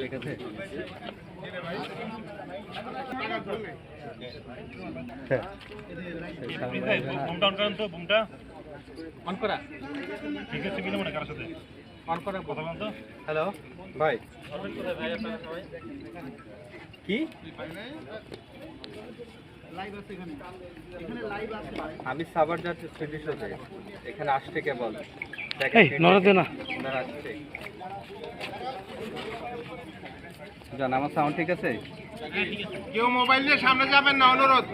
ঠিক আছে বুমটা অন করেন তো, বুমটা অন করা ঠিক আছে বিনা মনে কার সাথে অন করা কথা বলেন তো। হ্যালো ভাই কি আমি সাভার যাচ্ছি স্টুডিও শোতে এখানে আসছে কেবল নড়াতে না আসছে জান আমার সাউন্ড ঠিক আছে কেউ মোবাইল নিয়ে সামনে যাবেন না, অনুরোধ।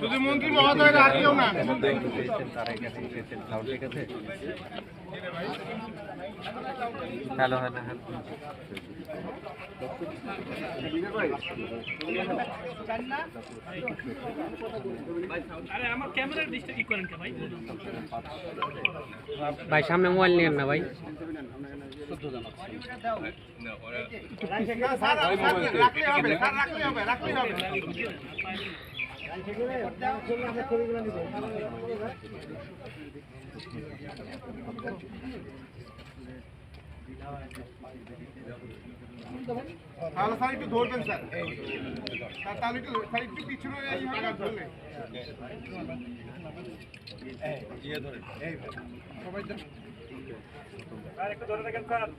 শুধু মন্ত্রী মহোদয় রাখিও না। তারা এখানে এসেছেন সাউন্ড ঠিক আছে হ্যালো হ্যালো হ্যালো ভাই সামনে মোবাইল নিয়েন না ভাই রাখতে হবে, স্যার, রাখতে হবে, রাখতে হবে। তাহলে স্যার একটু ধরবেন স্যার, তাহলে একটু স্যার একটু পিছনে এইভাবে ধরলে সবাই একটু ধরে দেখেন স্যার।